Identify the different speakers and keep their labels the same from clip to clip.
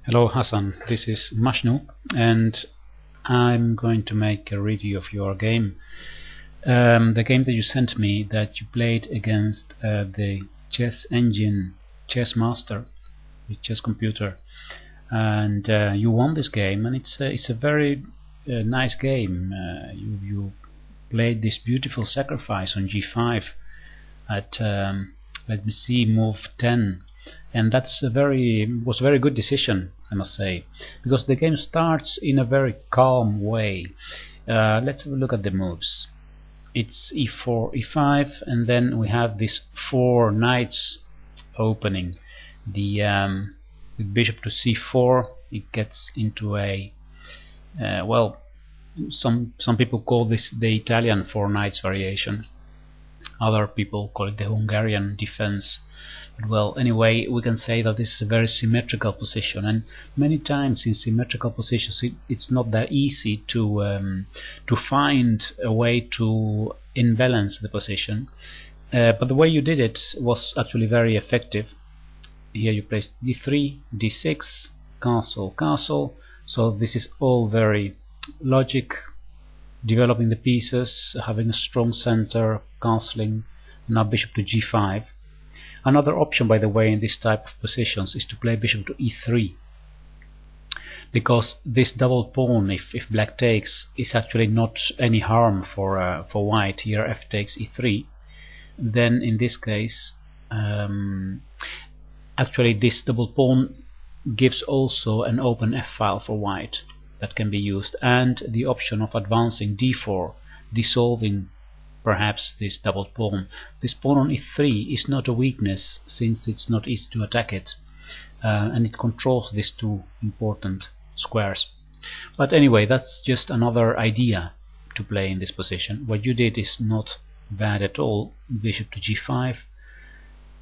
Speaker 1: Hello Hasan, this is Mashnu and I'm going to make a review of your game. The game that you sent me that you played against the chess engine Chessmaster, the chess computer, and you won this game, and it's a very nice game. You played this beautiful sacrifice on g5 at let me see, move 10, and was a very good decision, I must say, because the game starts in a very calm way. Let's have a look at the moves. It's e4, e5, and then we have these 4 knights opening. With bishop to c4, it gets into a well, some people call this the Italian 4 knights variation. Other people call it the Hungarian defense. But well, anyway, we can say that this is a very symmetrical position, and many times in symmetrical positions it's not that easy to find a way to imbalance the position. But the way you did it was actually very effective. Here you placed d3, d6, castle, castle. So this is all very logic, developing the pieces, having a strong center, castling. Now bishop to g5. Another option, by the way, in this type of positions is to play bishop to e3, because this double pawn, if black takes, is actually not any harm for white. Here f takes e3, then in this case actually this double pawn gives also an open f file for white that can be used, and the option of advancing d4, dissolving perhaps this double pawn. This pawn on e3 is not a weakness, since it's not easy to attack it, and it controls these 2 important squares. But anyway, that's just another idea to play in this position. What you did is not bad at all. Bishop to g5,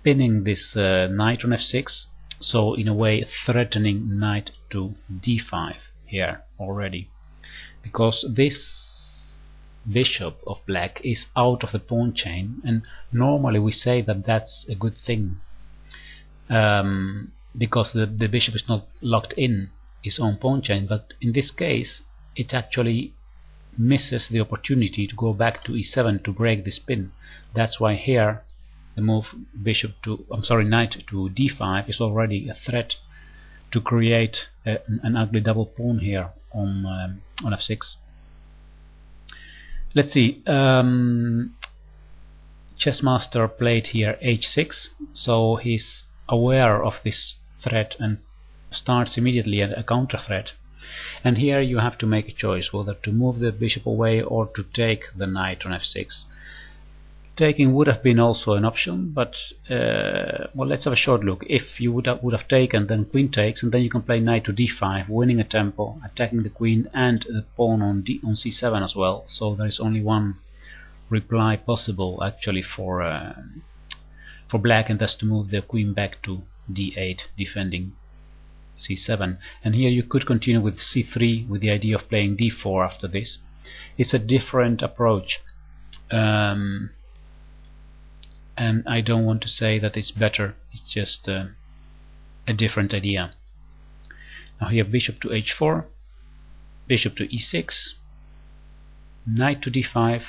Speaker 1: pinning this knight on f6, so in a way threatening knight to d5 here already, because this bishop of black is out of the pawn chain, and normally we say that that's a good thing, because the bishop is not locked in his own pawn chain. But in this case it actually misses the opportunity to go back to e7 to break this pin. That's why here the move knight to d5 is already a threat to create an ugly double pawn here on f6. Let's see, Chessmaster played here h6, so he's aware of this threat and starts immediately a counter threat. And here you have to make a choice whether to move the bishop away or to take the knight on f6. Taking would have been also an option, but well, let's have a short look. If you would have taken, then queen takes, and then you can play knight to d5, winning a tempo, attacking the queen and the pawn on c7 as well. So there is only one reply possible actually for black, and that's to move the queen back to d8, defending c7. And here you could continue with c3 with the idea of playing d4 after this. It's a different approach. And I don't want to say that it's better, it's just a different idea. Now here bishop to h4, bishop to e6, knight to d5,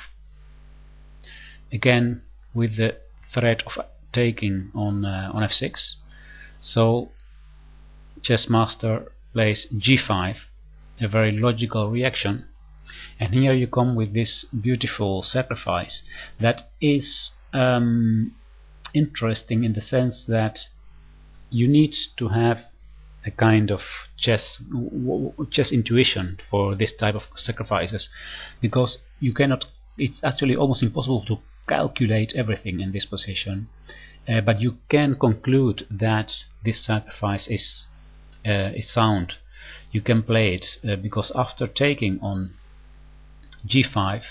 Speaker 1: again with the threat of taking on f6. So Chessmaster plays g5, a very logical reaction, and here you come with this beautiful sacrifice that is interesting in the sense that you need to have a kind of chess intuition for this type of sacrifices, because you cannot, it's actually almost impossible to calculate everything in this position, but you can conclude that this sacrifice is sound. You can play it because after taking on g5,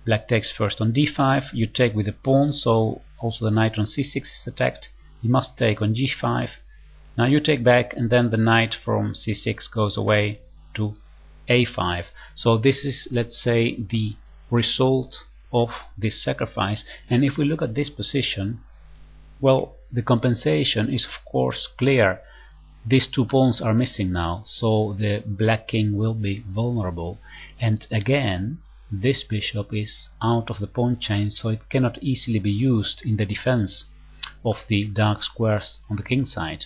Speaker 1: black takes first on d5, you take with the pawn, so also the knight on c6 is attacked. You must take on g5. Now you take back, and then the knight from c6 goes away to a5. So this is, let's say, the result of this sacrifice. And if we look at this position, well, the compensation is of course clear. these two pawns are missing now, so the black king will be vulnerable, and again this bishop is out of the pawn chain, so it cannot easily be used in the defense of the dark squares on the king side.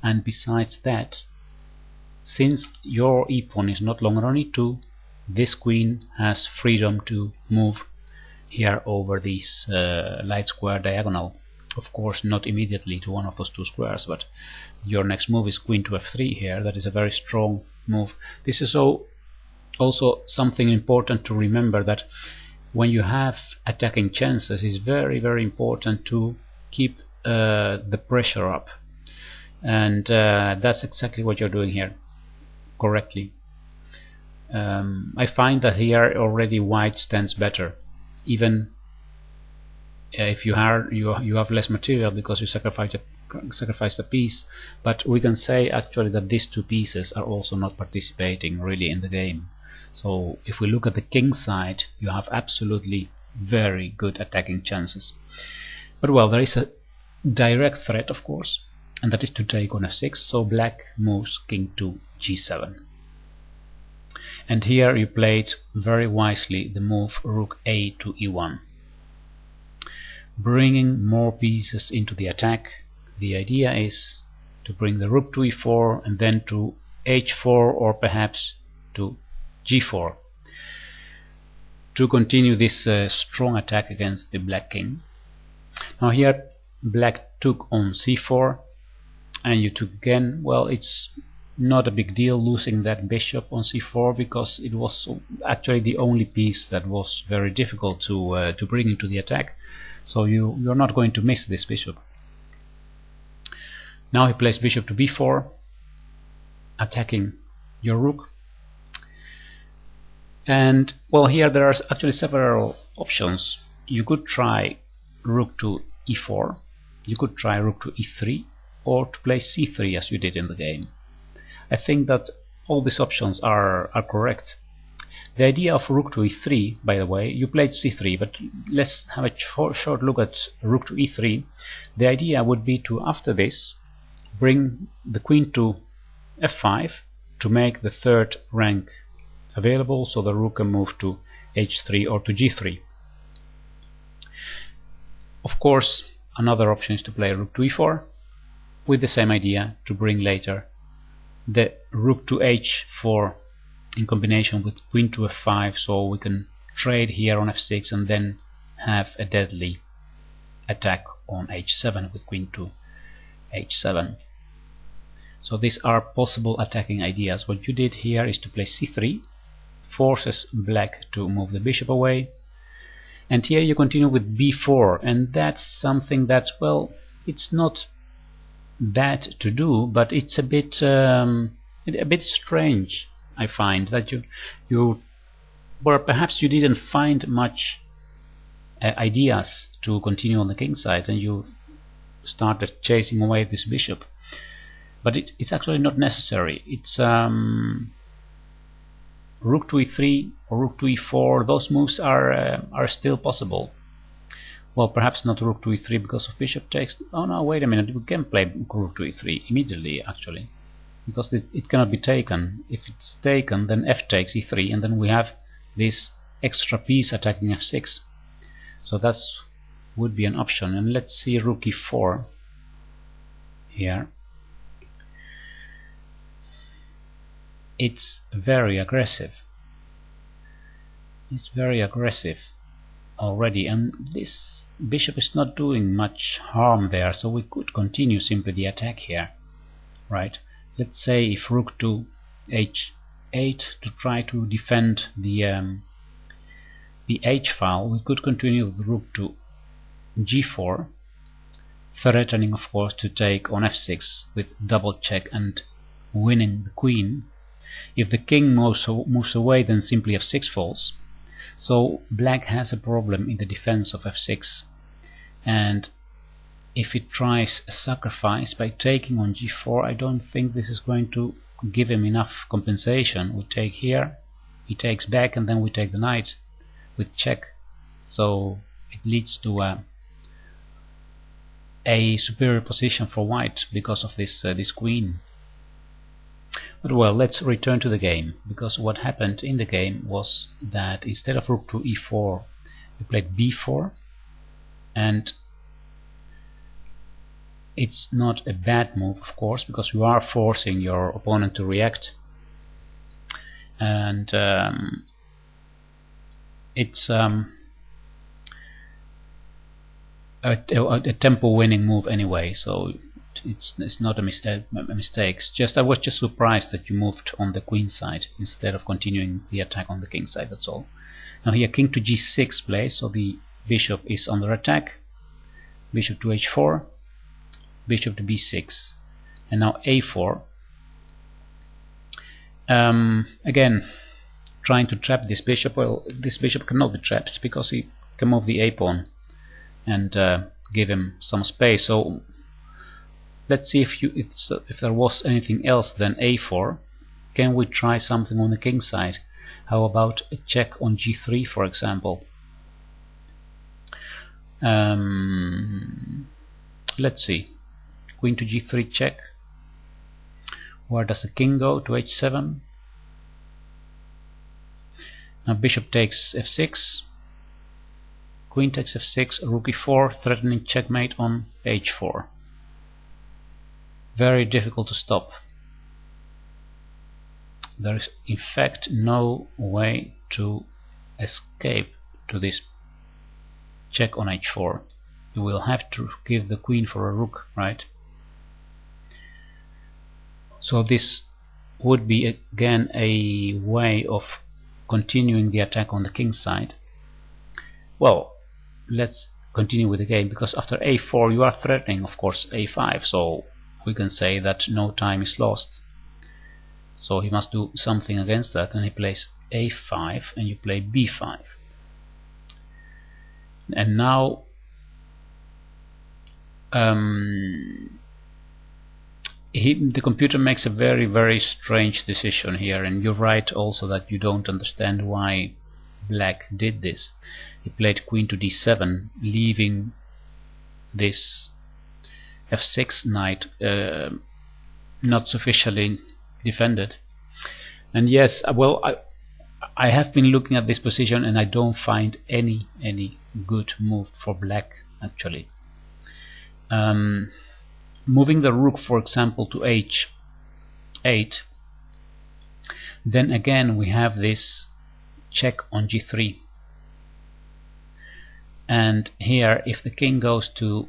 Speaker 1: And besides that, since your e-pawn is not longer on e2, this queen has freedom to move here over this light square diagonal. Of course not immediately to one of those two squares, but your next move is queen to f3 here. That is a very strong move. This is also something important to remember, that when you have attacking chances, it's very, very important to keep the pressure up, and that's exactly what you're doing here correctly. I find that here already white stands better, even if you have less material because you sacrifice a piece, but we can say actually that these two pieces are also not participating really in the game. So if we look at the king side, you have absolutely very good attacking chances. But well, there is a direct threat, of course, and that is to take on f6, so black moves king to g7. And here you played very wisely the move rook a to e1, bringing more pieces into the attack. The idea is to bring the rook to e4 and then to h4 or perhaps to g4 to continue this strong attack against the black king. Now here black took on c4 and you took again. Well, it's not a big deal losing that bishop on c4 because it was actually the only piece that was very difficult to bring into the attack. So you're not going to miss this bishop. Now he plays bishop to b4, attacking your rook. And well, here there are actually several options. You could try rook to e4, you could try rook to e3, or to play c3 as you did in the game. I think that all these options are correct. The idea of rook to e3, by the way, you played c3, but let's have a short look at rook to e3. The idea would be to, after this, bring the queen to f5 to make the third rank available, so the rook can move to h3 or to g3. Of course, another option is to play rook to e4 with the same idea, to bring later the rook to h4 in combination with queen to f5, so we can trade here on f6 and then have a deadly attack on h7 with queen to h7. So these are possible attacking ideas. What you did here is to play c3, forces black to move the bishop away, and here you continue with b4, and that's something that, well, it's not bad to do, but it's a bit strange. I find that you well, perhaps you didn't find much ideas to continue on the king side, and you started chasing away this bishop. But it's actually not necessary. It's rook to e3 or rook to e4. Those moves are still possible. Well, perhaps not rook to e3 because of bishop takes. Oh no, wait a minute. We can play rook to e3 immediately, actually, because it cannot be taken. If it's taken, then f takes e3, and then we have this extra piece attacking f6. So that would be an option. And let's see rook e4 here. It's very aggressive. It's very aggressive already, and this bishop is not doing much harm there, so we could continue simply the attack here, right? Let's say if rook to h8 to try to defend the h file, we could continue with rook to g4, threatening of course to take on f6 with double check and winning the queen. If the king moves away, then simply f6 falls. So black has a problem in the defense of f6, and if it tries a sacrifice by taking on g4, I don't think this is going to give him enough compensation. We take here, he takes back, and then we take the knight with check, so it leads to a superior position for white because of this queen. But well, let's return to the game, because what happened in the game was that instead of rook to e4 you played b4, and it's not a bad move, of course, because you are forcing your opponent to react, and it's a tempo winning move anyway, so it's not a mistake. I was just surprised that you moved on the queen side instead of continuing the attack on the king side, that's all. Now here king to g6 plays, so the bishop is under attack. Bishop to h4, bishop to b6, and now a4. Again, trying to trap this bishop. Well, this bishop cannot be trapped because he can move the a pawn and give him some space. So let's see if there was anything else than a4. Can we try something on the king side? How about a check on g3, for example? Let's see. Queen to g3 check. Where does the king go? To h7. Now bishop takes f6. Queen takes f6, rook e4, threatening checkmate on h4. Very difficult to stop. There is in fact no way to escape to this check on h4. You will have to give the queen for a rook, right? So this would be again a way of continuing the attack on the king side. Well, let's continue with the game, because after a4 you are threatening, of course, a5, so we can say that no time is lost. So he must do something against that, and he plays a5 and you play b5. And now the computer makes a very strange decision here, and you're right also that you don't understand why black did this. He played queen to d7, leaving this f6 knight not sufficiently defended. And yes, well, I have been looking at this position and I don't find any good move for black actually. Moving the rook, for example, to h8, then again we have this check on g3, and here if the king goes to,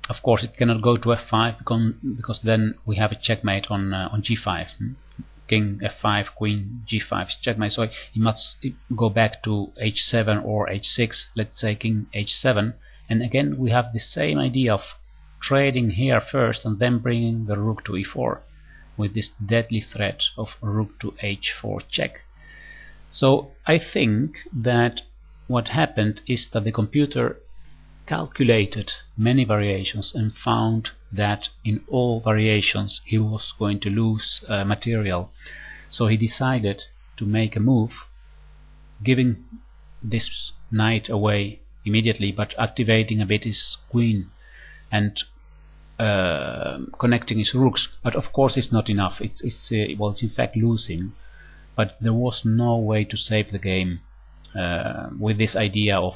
Speaker 1: of course it cannot go to f5 because then we have a checkmate on g5. King f5, queen g5 is checkmate, so he must go back to h7 or h6. Let's say king h7, and again we have the same idea of trading here first and then bringing the rook to e4 with this deadly threat of rook to h4 check. So I think that what happened is that the computer calculated many variations and found that in all variations he was going to lose material. So he decided to make a move giving this knight away immediately, but activating a bit his queen and connecting his rooks. But of course it's not enough. It's in fact losing, but there was no way to save the game with this idea of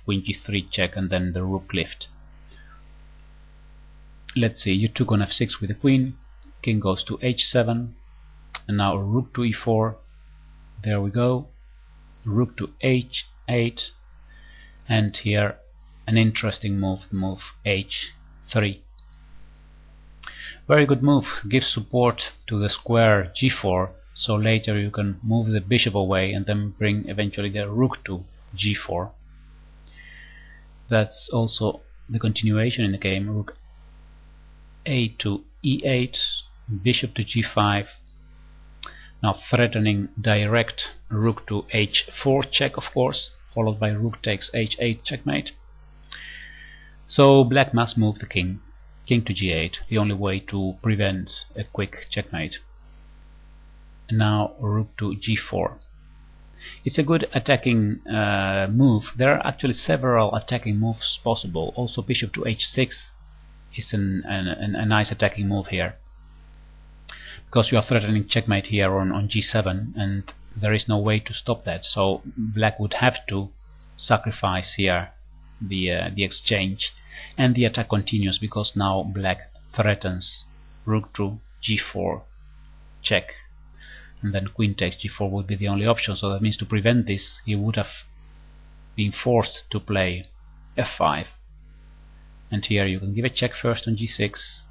Speaker 1: queen g3 check and then the rook lift. Let's see, you took on f6 with the queen, king goes to h7, and now rook to e4. There we go, rook to h8, and here an interesting move h3. Very good move, gives support to the square g4, so later you can move the bishop away and then bring eventually the rook to g4. That's also the continuation in the game, rook a to e8, bishop to g5, now threatening direct rook to h4 check, of course, followed by rook takes h8 checkmate. So black must move the king to g8, the only way to prevent a quick checkmate. And now rook to g4. It's a good attacking move. There are actually several attacking moves possible. Also bishop to h6 is a nice attacking move here, because you are threatening checkmate here on g7, and there is no way to stop that. So black would have to sacrifice here the exchange, and the attack continues because now black threatens rook to g4 check, and then queen takes g4 would be the only option. So that means to prevent this, he would have been forced to play f5, and here you can give a check first on g6.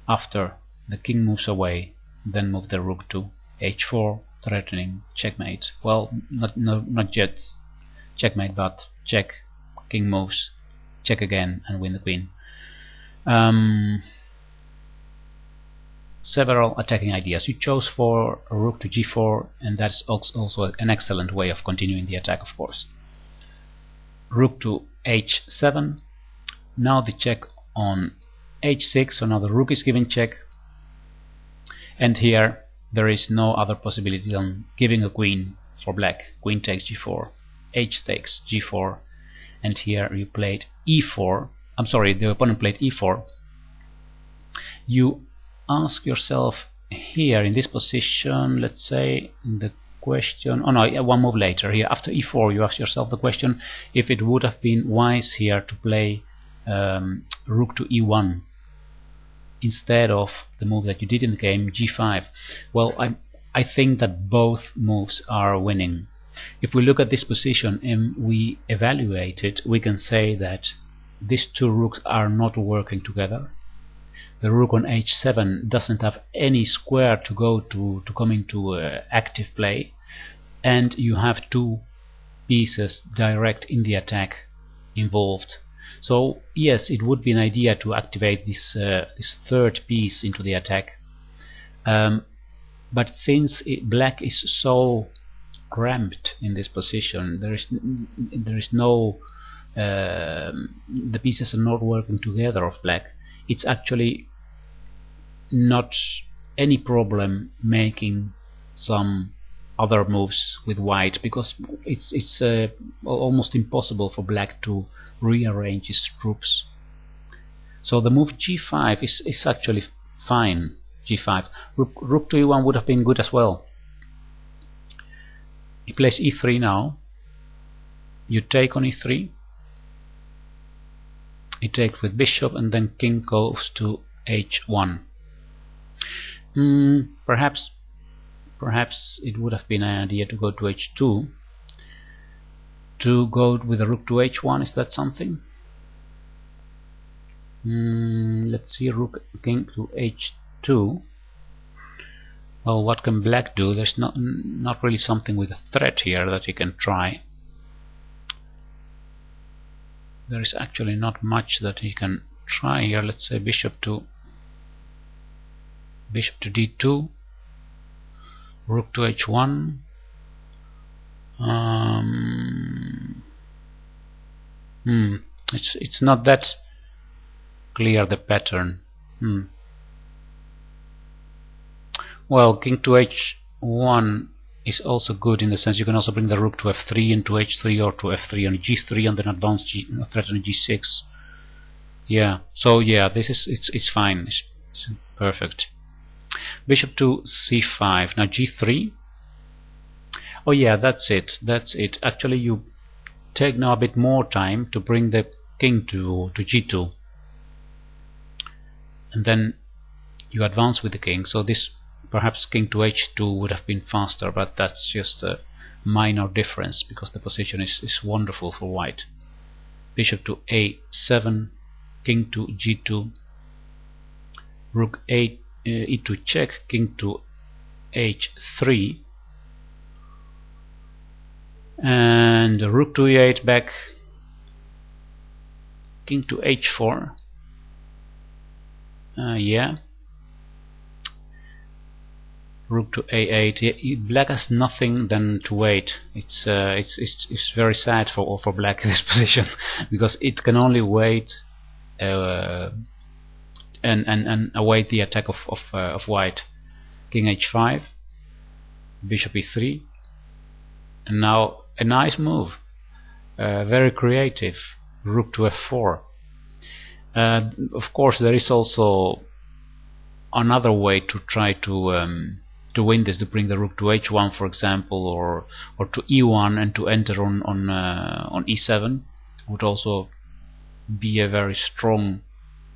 Speaker 1: After the king moves away, then move the rook to h4, threatening checkmate. Well, not yet checkmate, but check, king moves, check again, and win the queen. Several attacking ideas. You chose for rook to g4, and that's also an excellent way of continuing the attack, of course. Rook to h7. Now the check on h6, so now the rook is giving check, and here there is no other possibility than giving a queen for black. Queen takes g4, h takes g4, and here you played e4. I'm sorry, the opponent played e4. You ask yourself here in this position, let's say the question, oh no, one move later, here after e4 you ask yourself the question if it would have been wise here to play rook to e1 instead of the move that you did in the game, g5. Well, I think that both moves are winning. If we look at this position and we evaluate it, we can say that these two rooks are not working together. The rook on h7 doesn't have any square to go to come into active play, and you have two pieces direct in the attack involved. So yes, it would be an idea to activate this third piece into the attack, but since black is so cramped in this position, there is no the pieces are not working together of black. It's actually not any problem making some other moves with white, because it's almost impossible for black to rearrange his troops. So the move g5 is actually fine. g5, rook to e1 would have been good as well. He plays e3 now. You take on e3. He takes with bishop, and then king goes to h1. Perhaps it would have been an idea to go to h2, to go with a rook to h1. Is that something? Let's see, rook king to h2. Well, what can black do? There's not really something with a threat here that he can try. There is actually not much that he can try here. Let's say bishop to d2, rook to h1. It's not that clear, the pattern. Well, king to h1 is also good in the sense you can also bring the rook to f3 and to h3, or to f3 and g3, and then advance threaten g6. Yeah, so yeah, this is it's fine. It's perfect. Bishop to c5. Now g3. Oh yeah, that's it. Actually, you take now a bit more time to bring the king to g2, and then you advance with the king. So this, perhaps king to h2 would have been faster, but that's just a minor difference because the position is wonderful for white. Bishop to a7, king to g2, rook e2 check, king to h3, and rook to e8 back, king to h4. Yeah, rook to a8. Black has nothing than to wait. It's very sad for black in this position because it can only wait and await the attack of white. King h5, bishop e3, and now a nice move, very creative, rook to f4. Of course, there is also another way to try to win this, to bring the rook to h1, for example, or to e1 and to enter on e7 would also be a very strong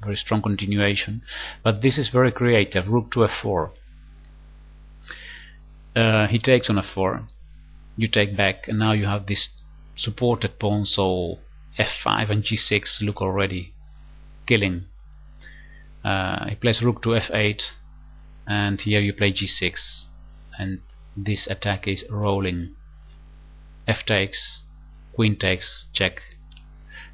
Speaker 1: continuation. But this is very creative. Rook to f4. He takes on f4. You take back, and now you have this supported pawn. So f5 and g6 look already killing. He plays rook to f8, and here you play g6, and this attack is rolling. F takes, queen takes, check,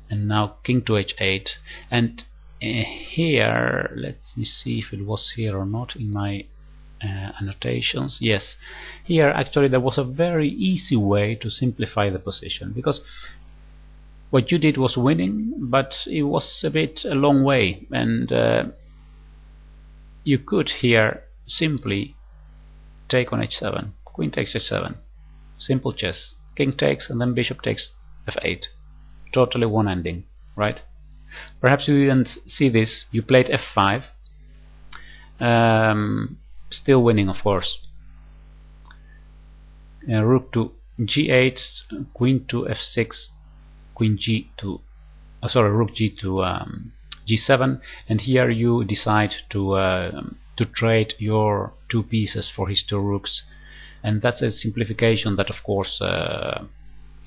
Speaker 1: and now king to h8. And here, let me see if it was here or not in my annotations. Yes, here actually there was a very easy way to simplify the position, because what you did was winning, but it was a long way, and you could here simply take on h7, queen takes h7, simple chess, king takes, and then bishop takes f8, totally one ending, right? Perhaps you didn't see this. You played f5, still winning, of course. Rook to g8, queen to f6, queen g to rook g to g7, and here you decide to trade your two pieces for his two rooks, and that's a simplification that, of course,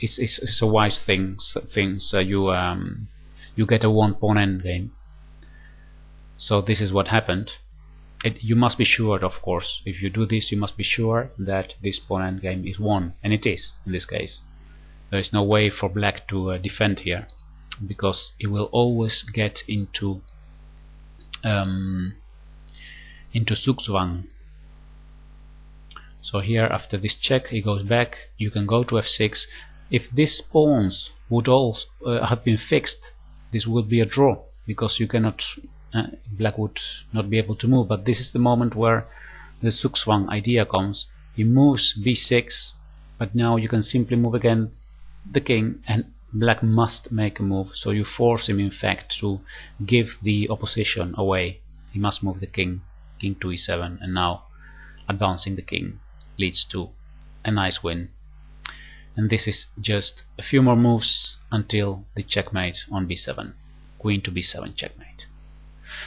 Speaker 1: is a wise thing. You get a one pawn endgame. So this is what happened. You must be sure, of course, if you do this, you must be sure that this pawn endgame is won, and it is in this case. There is no way for black to defend here, because he will always get into zugzwang. So here, after this check, he goes back. You can go to f6. If these pawns would all have been fixed, this would be a draw, because you cannot, black would not be able to move. But this is the moment where the zugzwang idea comes. He moves b6, but now you can simply move again the king, and black must make a move. So you force him, in fact, to give the opposition away. He must move the king to e7, and now advancing the king leads to a nice win. And this is just a few more moves until the checkmate on b7, queen to b7 checkmate.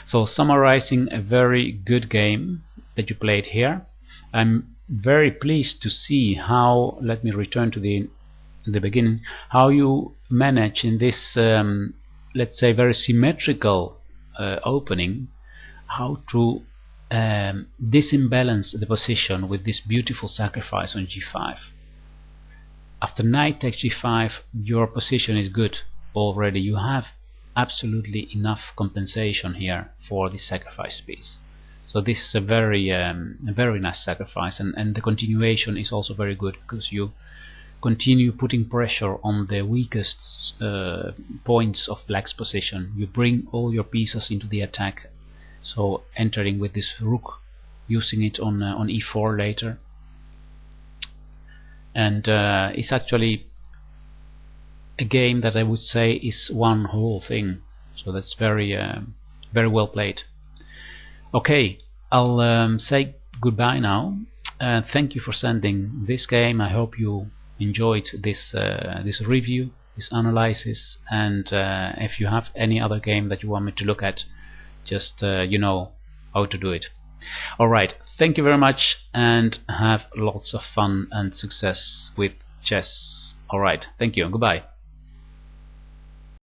Speaker 1: So, summarizing a very good game that you played here, I'm very pleased to see how, let me return to the beginning, how you manage in this let's say very symmetrical opening, how to disimbalance the position with this beautiful sacrifice on g5. After knight takes g5, your position is good already. You have absolutely enough compensation here for the sacrifice piece. So this is a very nice sacrifice, and the continuation is also very good, because you continue putting pressure on the weakest points of black's position. You bring all your pieces into the attack, so entering with this rook, using it on e4 later, and it's actually a game that I would say is one whole thing. So that's very well played. Okay, I'll say goodbye now. Thank you for sending this game. I hope you enjoyed this review, this analysis, and if you have any other game that you want me to look at, just you know how to do it. Alright, thank you very much, and have lots of fun and success with chess. Alright, thank you, goodbye.